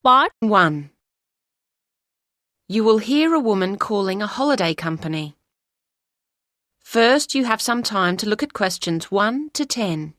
Part 1. You will hear a woman calling a holiday company. First, you have some time to look at questions 1 to 10.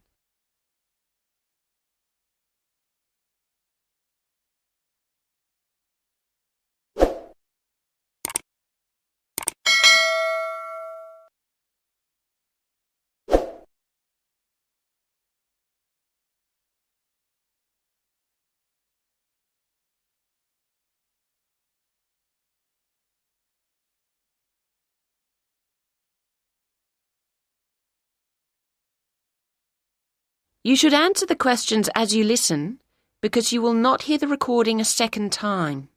You should answer the questions as you listen, because you will not hear the recording a second time.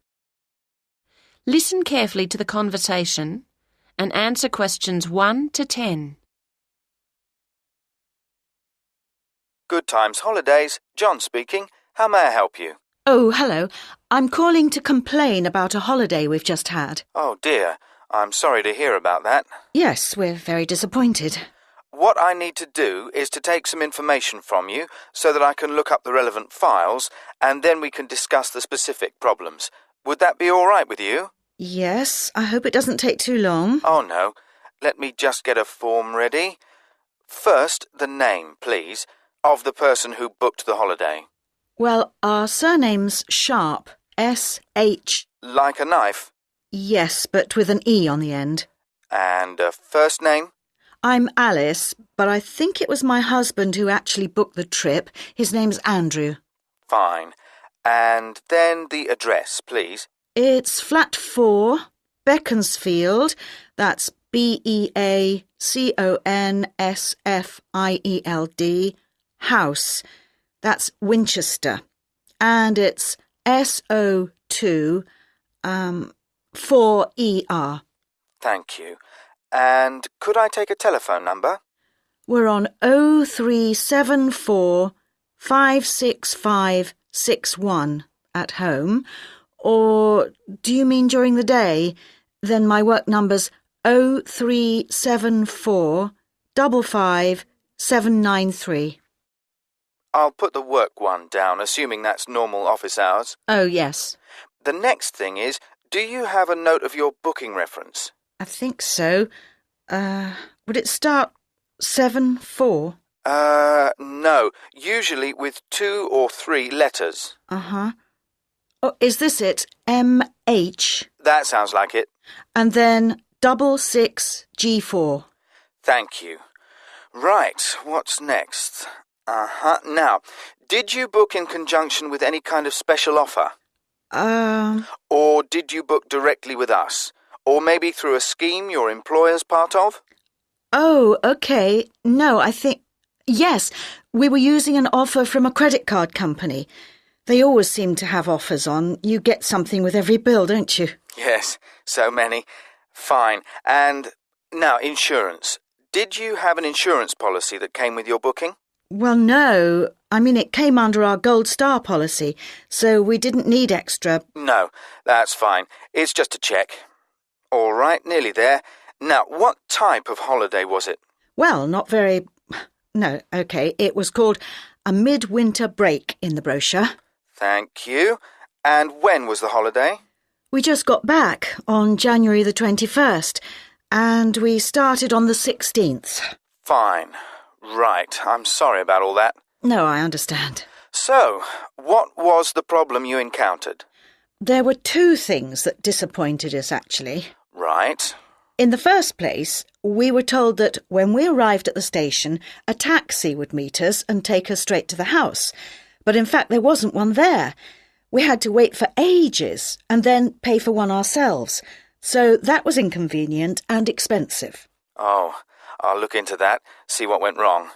Listen carefully to the conversation and answer questions 1 to 10. Good Times Holidays, John speaking. How may I help you? Oh, hello. I'm calling to complain about a holiday we've just had. Oh dear, I'm sorry to hear about that. Yes, we're very disappointed. What I need to do is to take some information from you so that I can look up the relevant files and then we can discuss the specific problems. Would that be all right with you? Yes, I hope it doesn't take too long. Oh no, let me just get a form ready. First, the name, please, of the person who booked the holiday. Well, our surname's Sharpe, S-H... Like a knife? Yes, but with an E on the end. And a first name? I'm Alice, but I think it was my husband who actually booked the trip. His name's Andrew. Fine. And then the address, please. It's flat 4, Beaconsfield, that's Beaconsfield, House, that's Winchester, and it's SO2, 4ER. Thank you. And could I take a telephone number? We're on 0374 56561 at home. Or do you mean during the day? Then my work number's 0374 55 793. I'll put the work one down, assuming that's normal office hours. Oh, yes. The next thing is, do you have a note of your booking reference? I think so. Would it start 74? No. Usually with 2 or 3 letters. Uh-huh. Oh, is this it? MH? That sounds like it. And then 66G4. Thank you. Right, what's next? Now, did you book in conjunction with any kind of special offer? Or did you book directly with us? Or maybe through a scheme your employer's part of? Oh, OK. No, I think... Yes, we were using an offer from a credit card company. They always seem to have offers on. You get something with every bill, don't you? Yes, so many. Fine. And now, insurance. Did you have an insurance policy that came with your booking? Well, no. I mean, it came under our Gold Star policy, so we didn't need extra. No, that's fine. It's just a check. All right, nearly there. Now, what type of holiday was it? Well, not very... No, OK. It was called a midwinter break in the brochure. Thank you. And when was the holiday? We just got back on January the 21st, and we started on the 16th. Fine. Right. I'm sorry about all that. No, I understand. So, what was the problem you encountered? There were 2 things that disappointed us, actually. Right. In the first place, we were told that when we arrived at the station, a taxi would meet us and take us straight to the house. But in fact, there wasn't one there. We had to wait for ages and then pay for one ourselves. So that was inconvenient and expensive. Oh, I'll look into that, see what went wrong.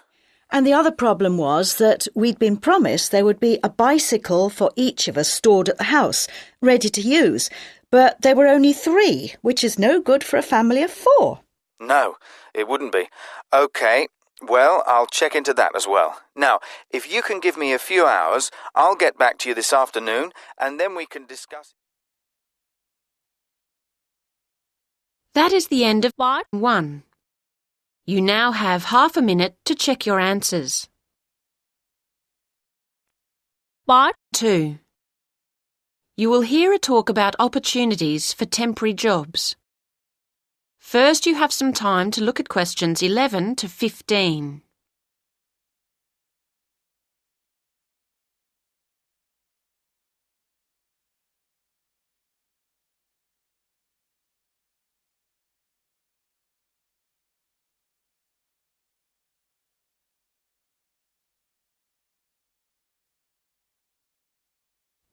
And the other problem was that we'd been promised there would be a bicycle for each of us stored at the house, ready to use. But there were only 3, which is no good for a family of 4. No, it wouldn't be. OK, well, I'll check into that as well. Now, if you can give me a few hours, I'll get back to you this afternoon, and then we can discuss... That is the end of Part 1. You now have half a minute to check your answers. Part 2. You will hear a talk about opportunities for temporary jobs. First, you have some time to look at questions 11 to 15.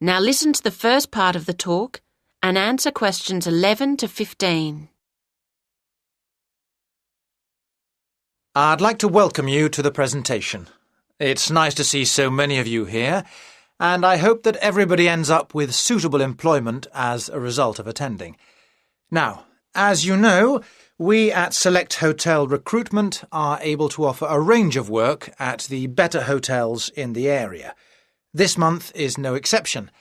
Now listen to the first part of the talk and answer questions 11 to 15. I'd like to welcome you to the presentation. It's nice to see so many of you here, and I hope that everybody ends up with suitable employment as a result of attending. Now, as you know, we at Select Hotel Recruitment are able to offer a range of work at the better hotels in the area. This month is no exception,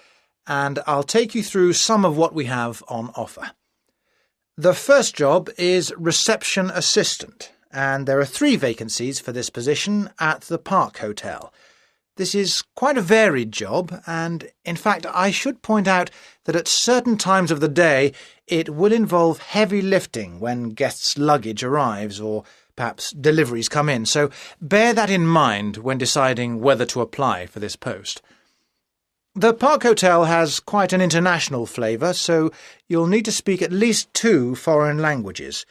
and I'll take you through some of what we have on offer. The first job is reception assistant, and there are 3 vacancies for this position at the Park Hotel. This is quite a varied job, and in fact I should point out that at certain times of the day it will involve heavy lifting when guests' luggage arrives or perhaps deliveries come in, so bear that in mind when deciding whether to apply for this post. The Park Hotel has quite an international flavour, so you'll need to speak at least 2 foreign languages.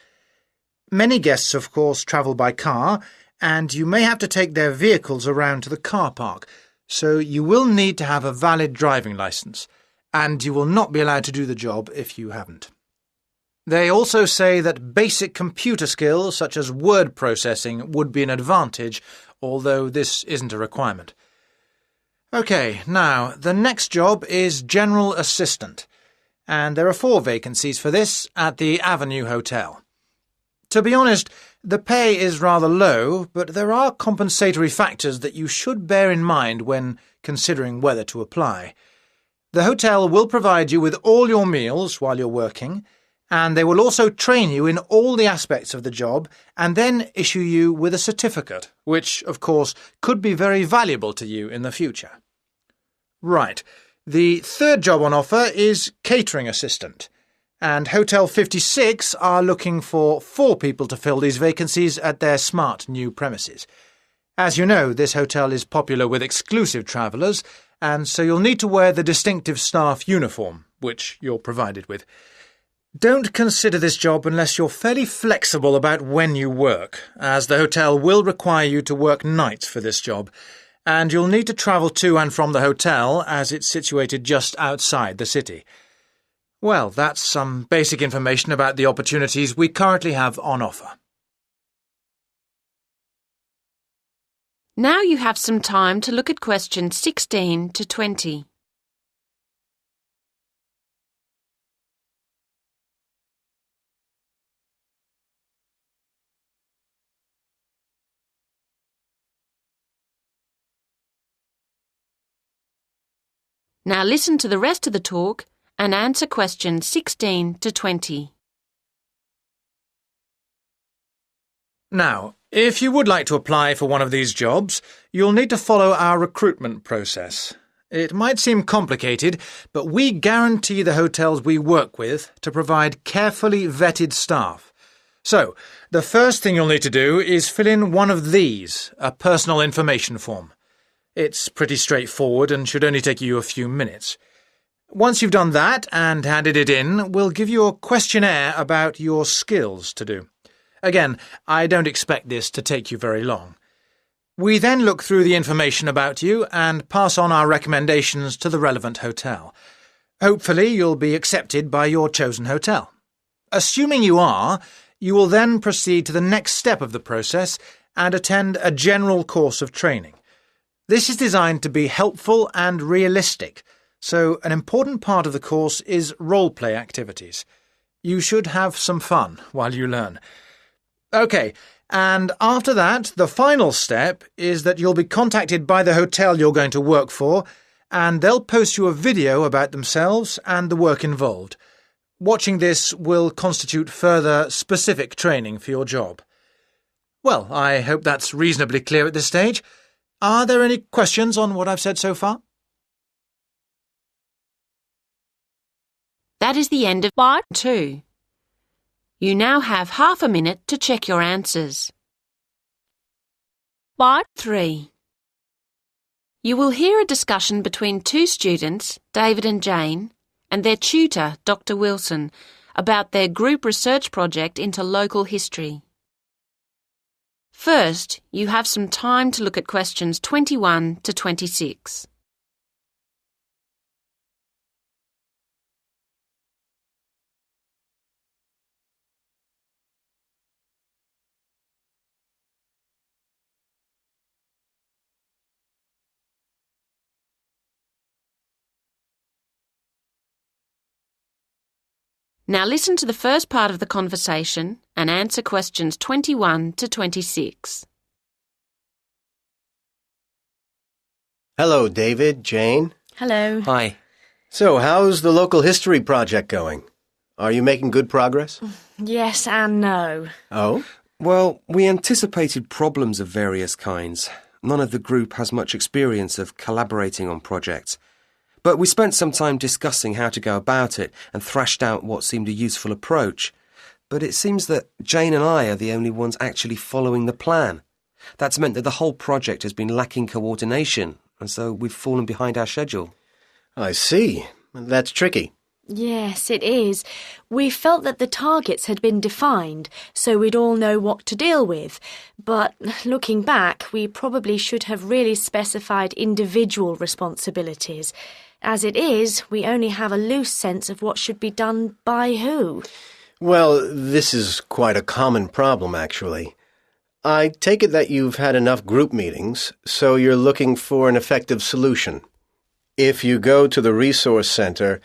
Many guests, of course, travel by car, and you may have to take their vehicles around to the car park, so you will need to have a valid driving licence, and you will not be allowed to do the job if you haven't. They also say that basic computer skills such as word processing would be an advantage, although this isn't a requirement. OK, now, the next job is general assistant, and there are 4 vacancies for this at the Avenue Hotel. To be honest, the pay is rather low, but there are compensatory factors that you should bear in mind when considering whether to apply. The hotel will provide you with all your meals while you're working, and they will also train you in all the aspects of the job and then issue you with a certificate, which, of course, could be very valuable to you in the future. Right, the third job on offer is catering assistant, and Hotel 56 are looking for 4 people to fill these vacancies at their smart new premises. As you know, this hotel is popular with exclusive travellers, and so you'll need to wear the distinctive staff uniform, which you're provided with. Don't consider this job unless you're fairly flexible about when you work, as the hotel will require you to work nights for this job, and you'll need to travel to and from the hotel as it's situated just outside the city. Well, that's some basic information about the opportunities we currently have on offer. Now you have some time to look at questions 16 to 20. Now listen to the rest of the talk and answer questions 16 to 20. Now, if you would like to apply for one of these jobs, you'll need to follow our recruitment process. It might seem complicated, but we guarantee the hotels we work with to provide carefully vetted staff. So, the first thing you'll need to do is fill in one of these, a personal information form. It's pretty straightforward and should only take you a few minutes. Once you've done that and handed it in, we'll give you a questionnaire about your skills to do. Again, I don't expect this to take you very long. We then look through the information about you and pass on our recommendations to the relevant hotel. Hopefully you'll be accepted by your chosen hotel. Assuming you are, you will then proceed to the next step of the process and attend a general course of training. This is designed to be helpful and realistic, so an important part of the course is role-play activities. You should have some fun while you learn. OK, and after that, the final step is that you'll be contacted by the hotel you're going to work for, and they'll post you a video about themselves and the work involved. Watching this will constitute further specific training for your job. Well, I hope that's reasonably clear at this stage. Are there any questions on what I've said so far? That is the end of Part 2. You now have half a minute to check your answers. Part 3. You will hear a discussion between two students, David and Jane, and their tutor, Dr. Wilson, about their group research project into local history. First, you have some time to look at questions 21 to 26. Now listen to the first part of the conversation and answer questions 21 to 26. Hello, David, Jane. Hello. Hi. So, how's the local history project going? Are you making good progress? Yes and no. Oh? Well, we anticipated problems of various kinds. None of the group has much experience of collaborating on projects. But we spent some time discussing how to go about it and thrashed out what seemed a useful approach. But it seems that Jane and I are the only ones actually following the plan. That's meant that the whole project has been lacking coordination, and so we've fallen behind our schedule. I see. That's tricky. Yes, it is. We felt that the targets had been defined, so we'd all know what to deal with. But looking back, we probably should have really specified individual responsibilities. As it is, we only have a loose sense of what should be done by who. Well, this is quite a common problem, actually. I take it that you've had enough group meetings, so you're looking for an effective solution. If you go to the resource center,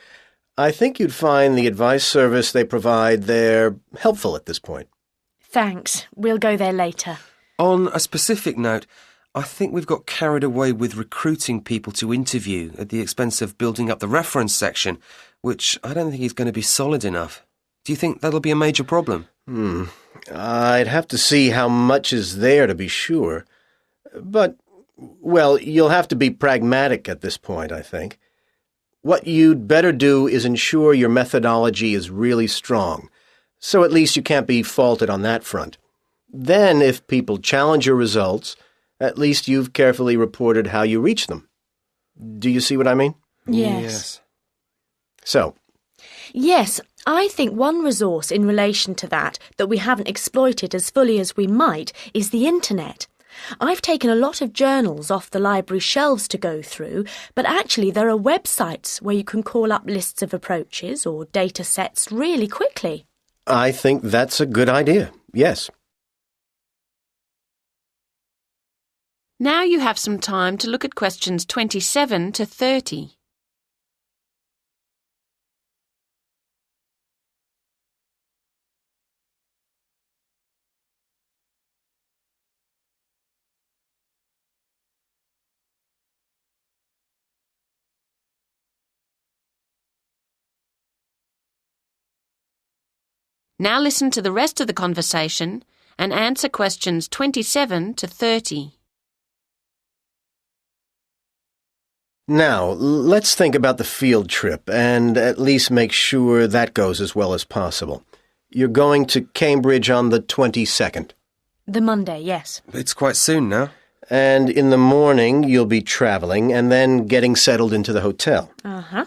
I think you'd find the advice service they provide there helpful at this point. Thanks. We'll go there later. On a specific note, I think we've got carried away with recruiting people to interview at the expense of building up the reference section, which I don't think is going to be solid enough. Do you think that'll be a major problem? I'd have to see how much is there to be sure. But, well, you'll have to be pragmatic at this point, I think. What you'd better do is ensure your methodology is really strong, so at least you can't be faulted on that front. Then, if people challenge your results, at least you've carefully reported how you reach them. Do you see what I mean? Yes. So? Yes, I think one resource in relation to that we haven't exploited as fully as we might is the internet. I've taken a lot of journals off the library shelves to go through, but actually there are websites where you can call up lists of approaches or data sets really quickly. I think that's a good idea, yes. Now you have some time to look at questions 27 to 30. Now listen to the rest of the conversation and answer questions 27 to 30. Now, let's think about the field trip and at least make sure that goes as well as possible. You're going to Cambridge on the 22nd. The Monday, yes. It's quite soon now. And in the morning, you'll be travelling and then getting settled into the hotel. Uh-huh.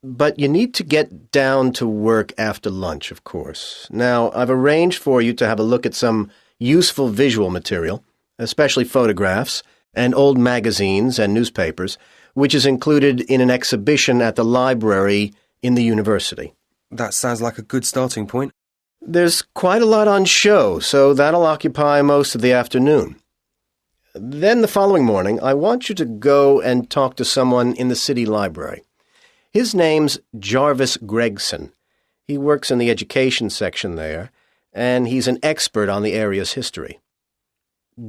But you need to get down to work after lunch, of course. Now, I've arranged for you to have a look at some useful visual material, especially photographs and old magazines and newspapers, which is included in an exhibition at the library in the university. That sounds like a good starting point. There's quite a lot on show, so that'll occupy most of the afternoon. Then the following morning, I want you to go and talk to someone in the city library. His name's Jarvis Gregson. He works in the education section there, and he's an expert on the area's history.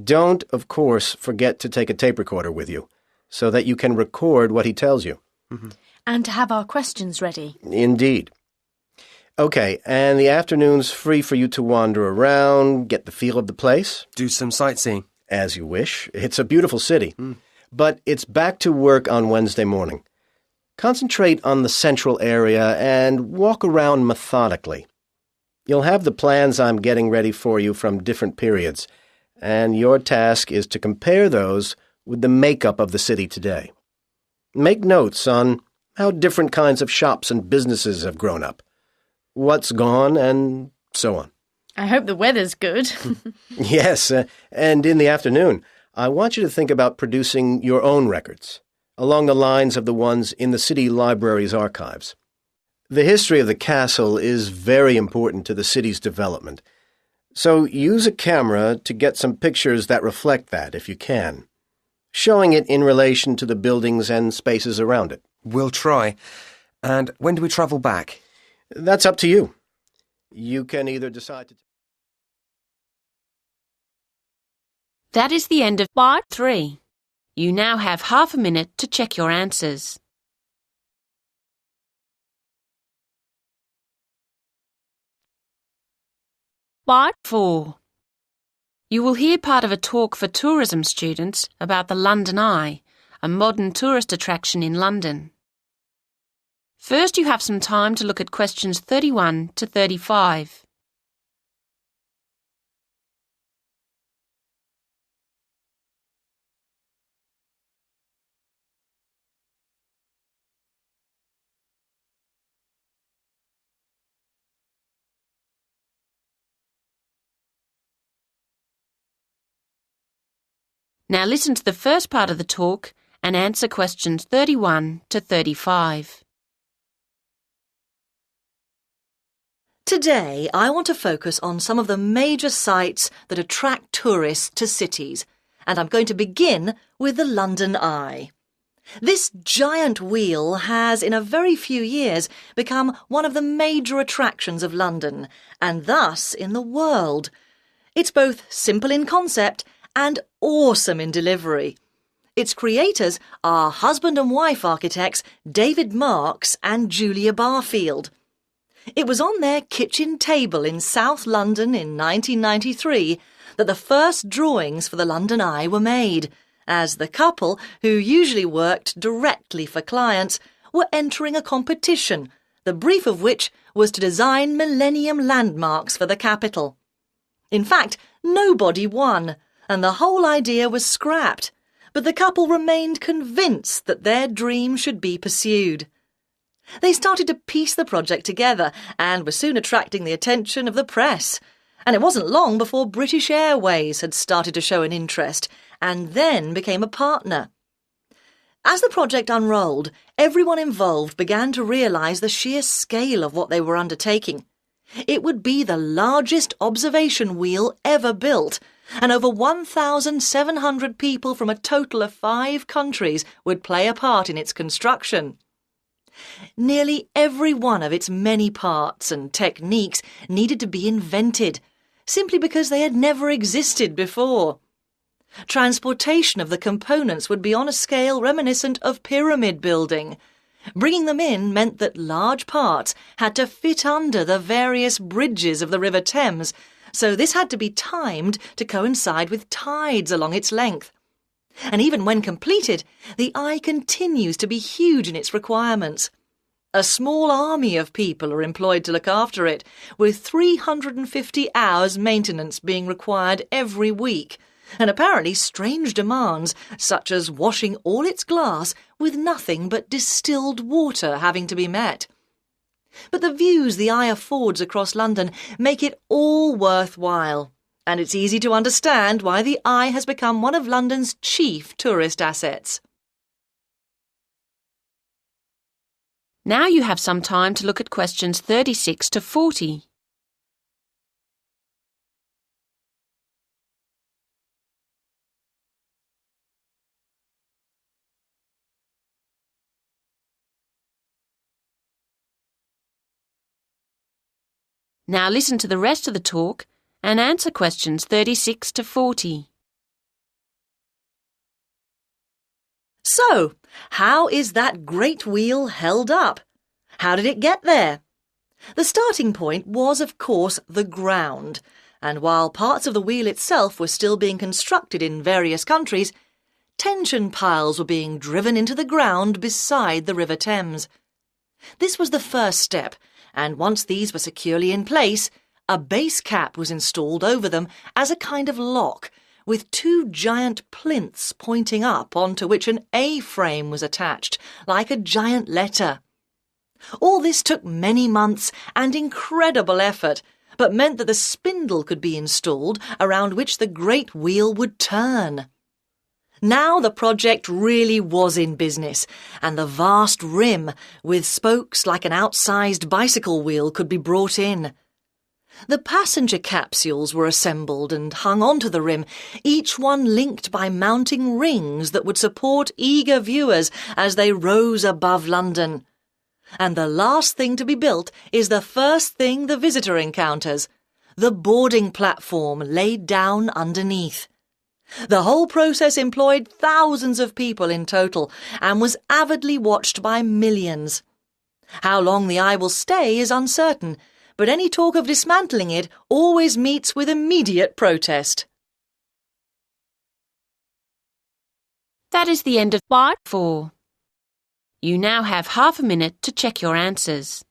Don't, of course, forget to take a tape recorder with you, so that you can record what he tells you. Mm-hmm. And to have our questions ready. Indeed. Okay, and the afternoon's free for you to wander around, get the feel of the place. Do some sightseeing. As you wish. It's a beautiful city. But it's back to work on Wednesday morning. Concentrate on the central area and walk around methodically. You'll have the plans I'm getting ready for you from different periods, and your task is to compare those with the makeup of the city today. Make notes on how different kinds of shops and businesses have grown up, what's gone, and so on. I hope the weather's good. Yes, and in the afternoon, I want you to think about producing your own records, along the lines of the ones in the city library's archives. The history of the castle is very important to the city's development, so use a camera to get some pictures that reflect that if you can, showing it in relation to the buildings and spaces around it. We'll try. And when do we travel back? That's up to you. You can either decide to... That is the end of Part 3. You now have half a minute to check your answers. Part 4. You will hear part of a talk for tourism students about the London Eye, a modern tourist attraction in London. First, you have some time to look at questions 31 to 35. Now listen to the first part of the talk and answer questions 31 to 35. Today, I want to focus on some of the major sites that attract tourists to cities, and I'm going to begin with the London Eye. This giant wheel has, in a very few years, become one of the major attractions of London, and thus in the world. It's both simple in concept and awesome in delivery. Its creators are husband and wife architects David Marks and Julia Barfield. It was on their kitchen table in South London in 1993 that the first drawings for the London Eye were made, as the couple, who usually worked directly for clients, were entering a competition, the brief of which was to design millennium landmarks for the capital. In fact, nobody won, and the whole idea was scrapped, but the couple remained convinced that their dream should be pursued. They started to piece the project together and were soon attracting the attention of the press, and it wasn't long before British Airways had started to show an interest and then became a partner. As the project unrolled, everyone involved began to realise the sheer scale of what they were undertaking. It would be the largest observation wheel ever built, and over 1,700 people from a total of 5 countries would play a part in its construction. Nearly every one of its many parts and techniques needed to be invented, simply because they had never existed before. Transportation of the components would be on a scale reminiscent of pyramid building. Bringing them in meant that large parts had to fit under the various bridges of the River Thames, so this had to be timed to coincide with tides along its length. And even when completed, the Eye continues to be huge in its requirements. A small army of people are employed to look after it, with 350 hours maintenance being required every week, and apparently strange demands, such as washing all its glass with nothing but distilled water having to be met. But the views the Eye affords across London make it all worthwhile, and it's easy to understand why the Eye has become one of London's chief tourist assets. Now you have some time to look at questions 36 to 40. Now listen to the rest of the talk and answer questions 36 to 40. So, how is that great wheel held up? How did it get there? The starting point was, of course, the ground, and while parts of the wheel itself were still being constructed in various countries, tension piles were being driven into the ground beside the River Thames. This was the first step, and once these were securely in place, a base cap was installed over them as a kind of lock, with two giant plinths pointing up onto which an A-frame was attached, like a giant letter. All this took many months and incredible effort, but meant that the spindle could be installed around which the great wheel would turn. Now the project really was in business, and the vast rim, with spokes like an outsized bicycle wheel, could be brought in. The passenger capsules were assembled and hung onto the rim, each one linked by mounting rings that would support eager viewers as they rose above London. And the last thing to be built is the first thing the visitor encounters, the boarding platform laid down underneath. The whole process employed thousands of people in total and was avidly watched by millions. How long the Eye will stay is uncertain, but any talk of dismantling it always meets with immediate protest. That is the end of Part 4. You now have half a minute to check your answers.